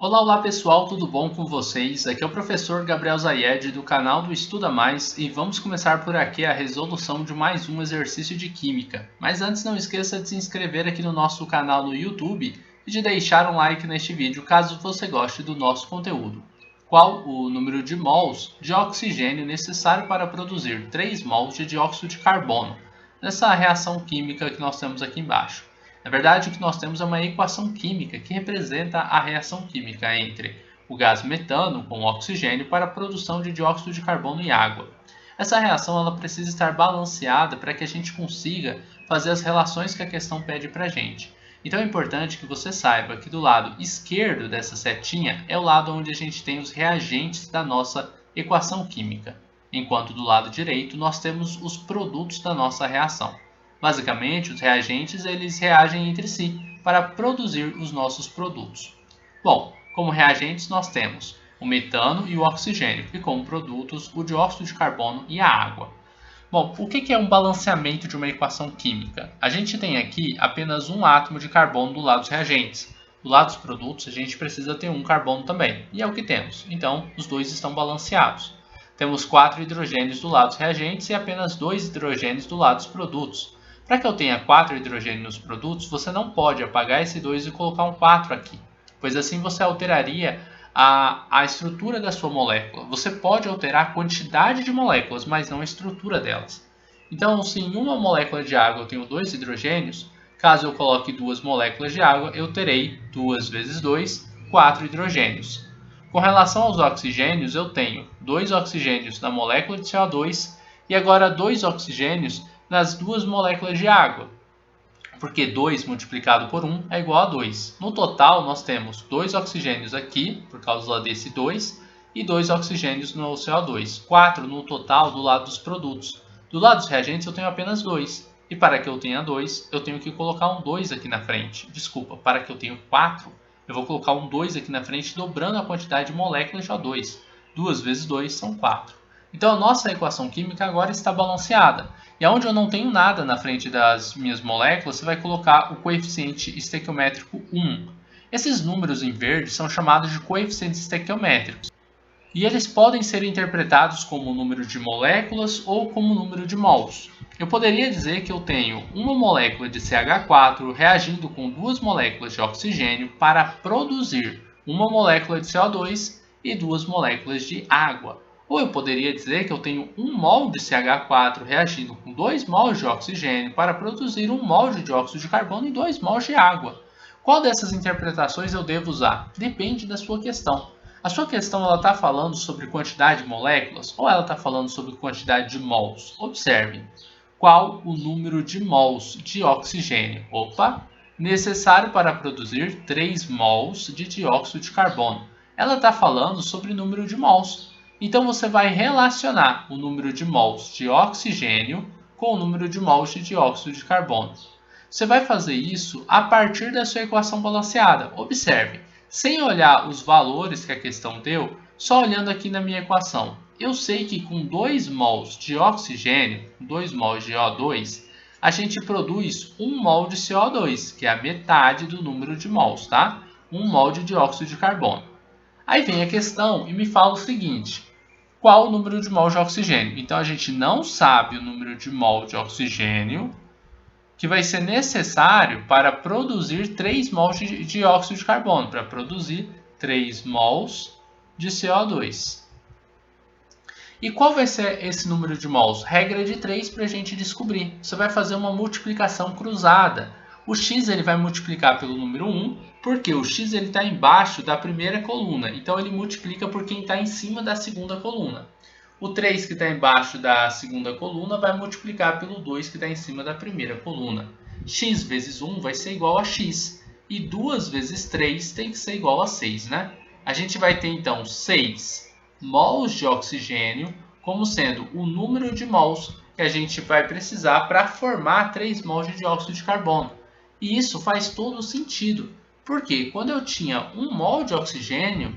Olá, olá pessoal, tudo bom com vocês? Aqui é o professor Gabriel Zayed do canal do Estuda Mais e vamos começar por aqui a resolução de mais um exercício de química. Mas antes não esqueça de se inscrever aqui no nosso canal no YouTube e de deixar um like neste vídeo caso você goste do nosso conteúdo. Qual o número de mols de oxigênio necessário para produzir 3 mols de dióxido de carbono nessa reação química que nós temos aqui embaixo? Na verdade, o que nós temos é uma equação química que representa a reação química entre o gás metano com o oxigênio para a produção de dióxido de carbono e água. Essa reação ela precisa estar balanceada para que a gente consiga fazer as relações que a questão pede para a gente. Então é importante que você saiba que do lado esquerdo dessa setinha é o lado onde a gente tem os reagentes da nossa equação química, enquanto do lado direito nós temos os produtos da nossa reação. Basicamente, os reagentes eles reagem entre si para produzir os nossos produtos. Bom, como reagentes nós temos o metano e o oxigênio, e como produtos o dióxido de carbono e a água. Bom, o que é um balanceamento de uma equação química? A gente tem aqui apenas um átomo de carbono do lado dos reagentes. Do lado dos produtos, a gente precisa ter um carbono também, e é o que temos. Então, os dois estão balanceados. Temos 4 hidrogênios do lado dos reagentes e apenas 2 hidrogênios do lado dos produtos. Para que eu tenha 4 hidrogênios nos produtos, você não pode apagar esse 2 e colocar um 4 aqui, pois assim você alteraria a estrutura da sua molécula. Você pode alterar a quantidade de moléculas, mas não a estrutura delas. Então, se em uma molécula de água eu tenho 2 hidrogênios, caso eu coloque 2 moléculas de água, eu terei 2 vezes 2, 4 hidrogênios. Com relação aos oxigênios, eu tenho 2 oxigênios na molécula de CO2 e agora 2 oxigênios nas 2 moléculas de água, porque 2 multiplicado por 1 é igual a 2. No total, nós temos 2 oxigênios aqui, por causa desse 2, e 2 oxigênios no CO2. 4 no total do lado dos produtos. Do lado dos reagentes, eu tenho apenas 2. E para que eu tenha 2, eu tenho que colocar um 2 aqui na frente. Desculpa, para que eu tenha 4, eu vou colocar um 2 aqui na frente, dobrando a quantidade de moléculas de O2. 2 vezes 2 são 4. Então, a nossa equação química agora está balanceada. E onde eu não tenho nada na frente das minhas moléculas, você vai colocar o coeficiente estequiométrico 1. Esses números em verde são chamados de coeficientes estequiométricos. E eles podem ser interpretados como número de moléculas ou como número de mols. Eu poderia dizer que eu tenho uma molécula de CH4 reagindo com 2 moléculas de oxigênio para produzir uma molécula de CO2 e 2 moléculas de água. Ou eu poderia dizer que eu tenho 1 mol de CH4 reagindo com 2 mols de oxigênio para produzir 1 mol de dióxido de carbono e 2 mols de água. Qual dessas interpretações eu devo usar? Depende da sua questão. A sua questão está falando sobre quantidade de moléculas ou ela está falando sobre quantidade de mols? Observe. Qual o número de mols de oxigênio? Necessário para produzir 3 mols de dióxido de carbono. Ela está falando sobre o número de mols. Então, você vai relacionar o número de mols de oxigênio com o número de mols de dióxido de carbono. Você vai fazer isso a partir da sua equação balanceada. Observe, sem olhar os valores que a questão deu, só olhando aqui na minha equação. Eu sei que com 2 mols de oxigênio, 2 mols de O2, a gente produz 1 mol de CO2, que é a metade do número de mols, tá? 1 mol de dióxido de carbono. Aí vem a questão e me fala o seguinte: qual o número de mol de oxigênio? Então, a gente não sabe o número de mol de oxigênio que vai ser necessário para produzir 3 mols de dióxido de carbono, para produzir 3 mols de CO2. E qual vai ser esse número de mols? Regra de 3 para a gente descobrir. Você vai fazer uma multiplicação cruzada. O x ele vai multiplicar pelo número 1, porque o x está embaixo da primeira coluna. Então, ele multiplica por quem está em cima da segunda coluna. O 3 que está embaixo da segunda coluna vai multiplicar pelo 2 que está em cima da primeira coluna. X vezes 1 vai ser igual a x. E 2 vezes 3 tem que ser igual a 6, né? A gente vai ter, então, 6 mols de oxigênio como sendo o número de mols que a gente vai precisar para formar 3 mols de dióxido de carbono. E isso faz todo sentido, porque quando eu tinha 1 mol de oxigênio,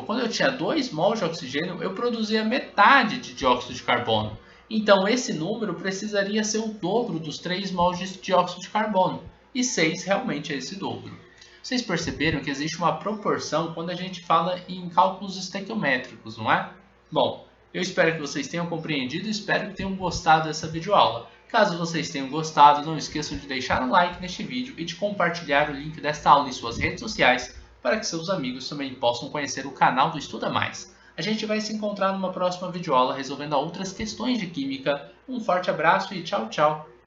quando eu tinha 2 mols de oxigênio, eu produzia metade de dióxido de carbono. Então, esse número precisaria ser o dobro dos 3 mols de dióxido de carbono. E 6 realmente é esse dobro. Vocês perceberam que existe uma proporção quando a gente fala em cálculos estequiométricos, não é? Bom, eu espero que vocês tenham compreendido e espero que tenham gostado dessa videoaula. Caso vocês tenham gostado, não esqueçam de deixar um like neste vídeo e de compartilhar o link desta aula em suas redes sociais para que seus amigos também possam conhecer o canal do Estuda Mais. A gente vai se encontrar numa próxima videoaula resolvendo outras questões de química. Um forte abraço e tchau, tchau!